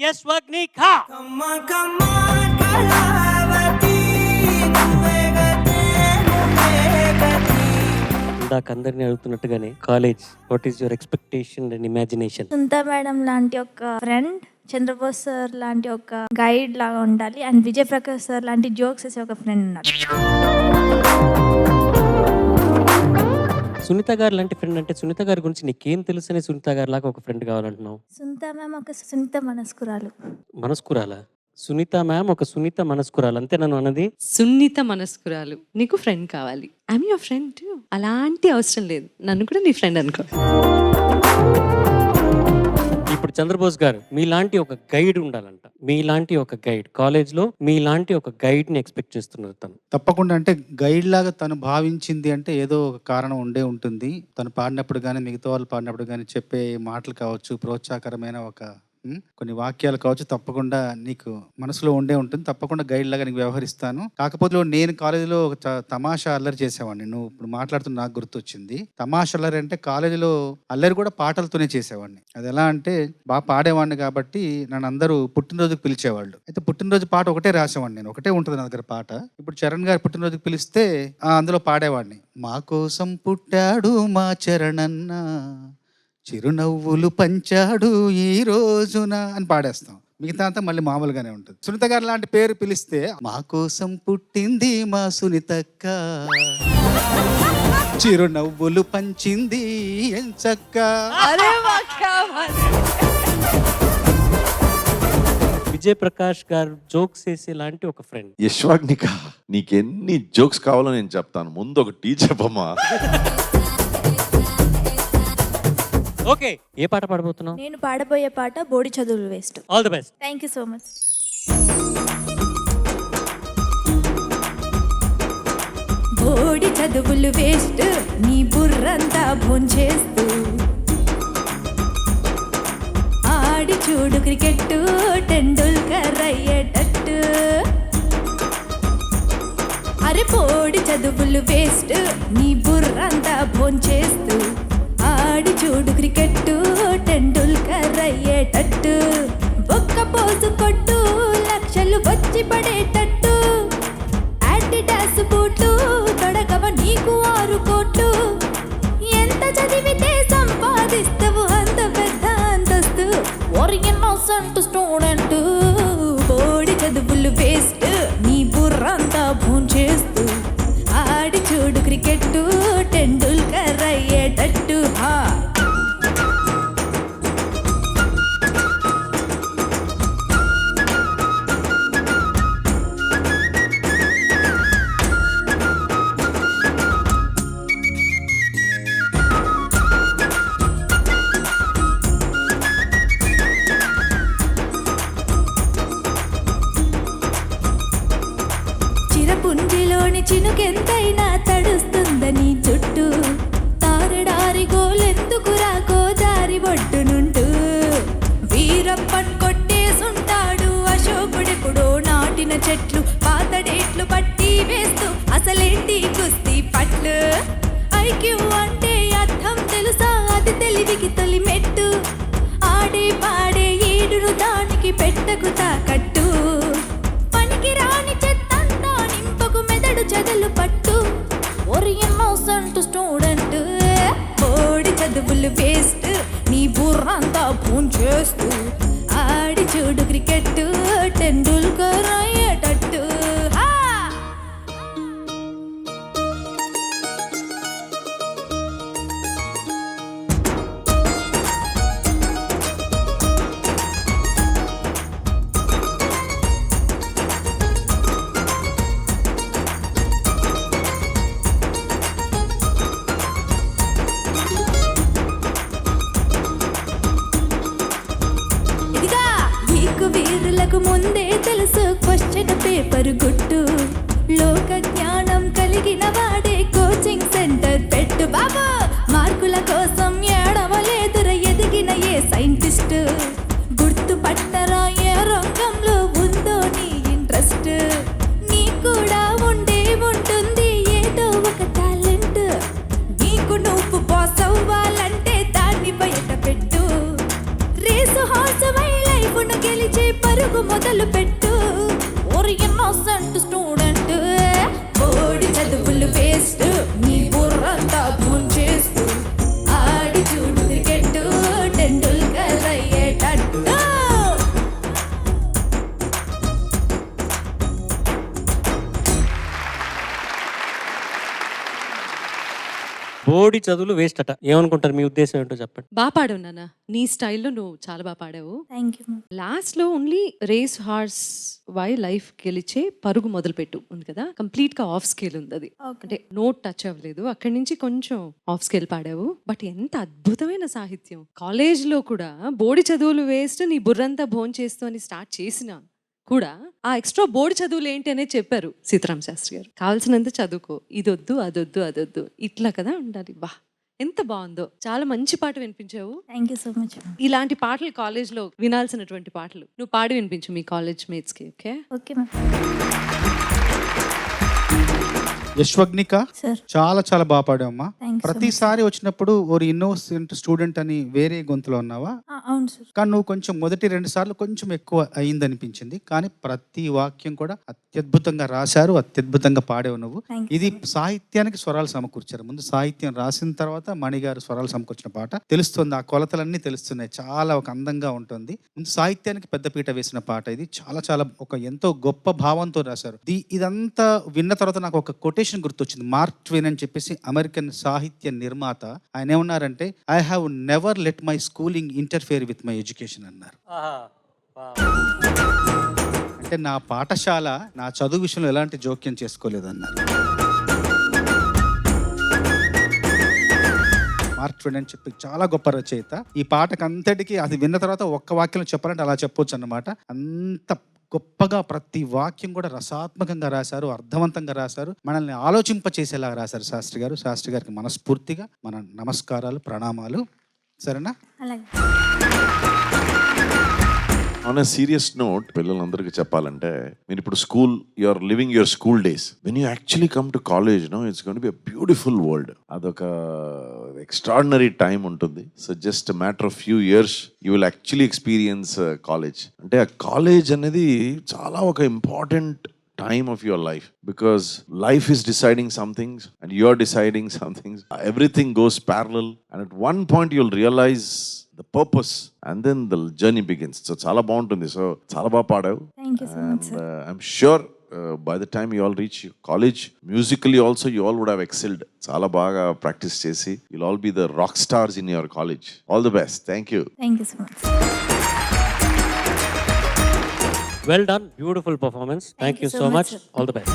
యశ్వగ్నిక. ఇందాక అందరినీ అడుగుతున్నట్టుగానే college, what is your expectation and imagination? సుంతా మేడం లాంటి ఒక ఫ్రెండ్, చంద్రబోస్ సార్ లాంటి ఒక గైడ్ లాగా ఉండాలి, అండ్ విజయ్ ప్రకాష్ సార్ లాంటి జోక్స్ వేసే ఒక ఫ్రెండ్ ఉండాలి. సునీత గారు లాంటి ఫ్రెండ్ అంటే సునీత గారి గురించి నీకేం తెలుసు అని సునీత గారి లాగా ఒక ఫ్రెండ్ కావాలంటున్నావు? సుంతా మ్యామ్ ఒక సునీత మనస్కురాలు. మనస్కురాలా? సునీత మ్యామ్ ఒక సునీత మనస్కురాలు, అంతే నన్ను అన్నది. సున్నిత మనస్కురాలు, నీకు ఫ్రెండ్ కావాలి. I'm your friend. అలాంటి అవసరం లేదు, నన్ను కూడా నీ ఫ్రెండ్ అనుకో. ఇప్పుడు చంద్రబోస్ గారు మీలాంటి ఒక గైడ్ ఉండాలంట. మీలాంటి ఒక గైడ్ కాలేజ్ లో మీలాంటి ఒక గైడ్ ని ఎక్స్పెక్ట్ చేస్తున్నారు తను. తప్పకుండా. అంటే గైడ్ లాగా తను భావించింది అంటే ఏదో ఒక కారణం ఉండే ఉంటుంది. తను పాడినప్పుడు కానీ మిగతా వాళ్ళు పాడినప్పుడు కానీ చెప్పే మాటలు కావచ్చు, ప్రోత్సాహకరమైన కొన్ని వాక్యాలు కావచ్చు, తప్పకుండా నీకు మనసులో ఉండే ఉంటుంది. తప్పకుండా గైడ్ లాగా నీకు వ్యవహరిస్తాను. కాకపోతే నేను కాలేజీలో ఒక తమాషా అల్లరి చేసేవాడిని. నువ్వు ఇప్పుడు మాట్లాడుతున్న నాకు గుర్తొచ్చింది. తమాషా అల్లరి అంటే కాలేజీలో అల్లరి కూడా పాటలతోనే చేసేవాడిని. అది ఎలా అంటే బాగా పాడేవాడిని కాబట్టి నన్ను అందరూ పుట్టినరోజుకి పిలిచేవాళ్ళు. అయితే పుట్టినరోజు పాట ఒకటే రాసేవాడిని నేను. ఒకటే ఉంటుంది నా దగ్గర పాట. ఇప్పుడు చరణ్ గారు పుట్టినరోజుకి పిలిస్తే అందులో పాడేవాడిని. మా కోసం పుట్టాడు మా చరణన్న, చిరునవ్వులు పంచాడు ఈ రోజున అని పాడేస్తాం. మిగతా అంతా మళ్ళీ మామూలుగానే ఉంటుంది. సునీత గారు లాంటి పేరు పిలిస్తే మా కోసం పుట్టింది మా సునీతక్క, చిరునవ్వులు పంచింది ఎంచక్క. విజయ్ ప్రకాష్ గారు జోక్స్ వేసే లాంటి ఒక ఫ్రెండ్. యశ్వాగ్నిక, నీకెన్ని జోక్స్ కావాలో నేను చెప్తాను. ముందు ఒక టీ చెప్పమ్మా. ఓకే, ఏ పాట పాడబోతున్నావు? నేను పాడబోయే పాట బోడి చదువులు waste. All the best. Thank you so much. బోడి చదువులు వేస్ట్, నీ బుర్రంతా భోంచేస్తూ ఆడి చూడు క్రికెట్, టెండూల్కర్ అయ్యేటట్టు. అరే బోడి చదువులు వేస్ట్, నీ బుర్రంతా భోంచేస్తూ ఆడి చూడు క్రికెట్, టెండూల్కర్ అయ్యేటట్టు. ఒక్క పోసు కొట్టు, లక్షలు వచ్చి పడేటట్టు. అడిడాస్ బూట్లు తొడగవ నీకు 6 కోట్లు. ఎంత చదివితే సంపాదిస్తావు అంత పెద్ద అంతస్తు. ఇన్నోసెంట్ స్టూడెంట్, బోడి చదువులు వేస్ట్, నీ బుర్రంతా భోంచేస్తూ ఆడి చూడు క్రికెట్, టెండూల్కర్ అయ్యేటట్టు. చిరపుంజిలోని చినుకెంతైనా తడుస్తుందని చుట్టూ, తారడారి గోలెందుకురా గోదారి ఒడ్డునుంటూ. వీరప్పన్ కొట్టేసుంటాడు అశోకుడెప్పుడో నాటిన చెట్లు, పాతడేట్లు పట్టి వేస్తూ అసలేంటి కుస్తీ పట్లు. ఐక్యూ అంటే అర్థం తెలుసా, అది తెలివికి తొలి మెట్టు. ఆడే పాడే ఏడును దానికి పెట్టకు తాకట్టు. పనికి రాని చెత్తంతా నింపకు మెదడు చెదలు పట్టు. ఇన్నోసెంట్ స్టూడెంట్, బోడి చదువులు వేస్ట్, నీ బుర్రంతా భోంచేస్తూ ఆడి చూడు క్రికెట్, టెండూల్కర్ అయ్యేటట్టు. వీరులకు ముందే తెలుసు క్వశ్చన్ పేపర్ గుట్టు. లోక జ్ఞానం కలిగిన వాడే కోచింగ్ సెంటర్ పెట్టు. బాబా మార్కుల కోసం ఏడవలేదుర ఎదిగిన ఏ సైంటిస్ట్. గుర్తు పట్టరా ఏ రంగంలో ఉందో నీ ఇంట్రెస్ట్. నీ కూడా ఉండే ఉంటుంది ఏదో ఒక టాలెంట్. నీకు నువ్వు బాస్ అవ్వాలంటే దాన్ని బయట పెట్టు. రేసు హార్స్ లైఫ్ను గెలిచి పరుగు మొదలు పెట్టు ఓర్ ఇన్నోసెంట్ స్టూడెంట్ బోడి చదువులు వేస్ట్ నీ బుర్రంతా భూన్ చేస్తూ ఆడి చూడు క్రికెట్ టెండూల్కర్ అయ్యేటట్టు. బోడి చదువులు వేస్ట్ అట. ఏమనుకుంటారు? మీ ఉద్దేశం ఏంటో చెప్పండి. బాగా పాడావు నాన్న, నీ స్టైల్లో నువ్వు చాలా బాగా పాడావు. Thank you. లాస్ట్ లో ఓన్లీ రేస్ హార్స్ వై లైఫ్ గెలిచే పరుగు మొదలుపెట్టు ఉంది కదా, కంప్లీట్ గా ఆఫ్ స్కేల్ ఉంది అది. అంటే నోట్ టచ్ అవ్వలేదు, అక్కడి నుంచి కొంచెం ఆఫ్ స్కేల్ పాడావు. బట్ ఎంత అద్భుతమైన సాహిత్యం. కాలేజ్ లో కూడా బోడి చదువులు వేస్ట్ నీ బుర్రంతా భోంచేస్తూ అని స్టార్ట్ చేసిన కూడా ఆ ఎక్స్ట్రా బోర్డు చదువులు ఏంటి అనేది చెప్పారు సీతారామ శాస్త్రి గారు. కావాల్సినంత చదువుకో, ఇదొద్దు అదొద్దు అదొద్దు, ఇట్లా కదా ఉండాలి. బా ఎంత బాగుందో, చాలా మంచి పాట వినిపించావు. Thank you so much. ఇలాంటి పాటలు కాలేజ్ లో వినాల్సినటువంటి పాటలు నువ్వు పాడి వినిపించు మీ కాలేజ్ మేట్స్ కి. Okay okay ma'am. Yashwagnika sir చాలా చాలా బాగా పాడావమ్మా. థ్యాంక్స్. ప్రతిసారి వచ్చినప్పుడు ఓ ఇన్నోసెంట్ స్టూడెంట్ అని వేరే గొంతులో ఉన్నావా? అవును సార్. కానీ నువ్వు కొంచెం మొదటి 2 సార్లు కొంచెం ఎక్కువ అయిందనిపించింది. కానీ ప్రతి వాక్యం కూడా అత్యద్భుతంగా రాశారు, అత్యద్భుతంగా పాడావు నువ్వు. థ్యాంక్ ఇది సాహిత్యానికి స్వరాలు సమకూర్చారు. ముందు సాహిత్యం రాసిన తర్వాత మణిగారు స్వరాలు సమకూర్చిన పాట తెలుస్తుంది. ఆ కొలతలన్నీ తెలుస్తున్నాయి. చాలా ఒక అందంగా ఉంటుంది. ముందు సాహిత్యానికి పెద్దపీట వేసిన పాట ఇది. చాలా చాలా ఒక ఎంతో గొప్ప భావంతో రాశారు. ఇదంతా విన్న తర్వాత నాకు ఒక కొటేషన్ గుర్తొచ్చింది. మార్క్ ట్వెయిన్ అని చెప్పేసి అమెరికన్ సాహిత్య నిర్మాత. ఆయన ఏమన్నారంటే, I have never let my schooling interfere with my education అన్నారు. అంటే నా పాఠశాల నా చదువు విషయంలో ఎలాంటి జోక్యం చేసుకోలేదన్నారు. మార్క్ ట్వెయిన్ అని చెప్పి చాలా గొప్ప రచయిత. ఈ పాటకు అంతటికి అది విన్న తర్వాత ఒక్క వాక్యంలో చెప్పాలంటే అలా చెప్పొచ్చు అన్నమాట. అంత గొప్పగా ప్రతి వాక్యం కూడా రసాత్మకంగా రాశారు, అర్థవంతంగా రాశారు, మనల్ని ఆలోచింపచేసేలా రాశారు శాస్త్రి గారు. శాస్త్రి గారికి మనస్ఫూర్తిగా మన నమస్కారాలు, ప్రణామాలు. సరేనా? అలాగే. ఆన్ ఎ సీరియస్ నోట్, పిల్లలందరికీ చెప్పాలంటే, మీరు ఇప్పుడు school, you are living your school days. When you actually come to college, no, it's going to be a beautiful world. అదొక ఎక్స్ట్రాడినరీ టైం ఉంటుంది. So just matter of few years you will actually experience college. అంటే ఆ college అనేది చాలా ఒక important time of your life, because life is deciding some things and you're deciding some things. Everything goes parallel, and at one point you'll realize the purpose, and then the journey begins. So chala baaguntundi. So chala baa paadavu. Thank you so much, sir. I'm sure by the time you all reach college, musically also you all would have excelled. Chala baga practice chesi you'll all be the rock stars in your college. All the best. Thank you. Thank you so much. Well done. Beautiful performance. Thank you so much. All the best.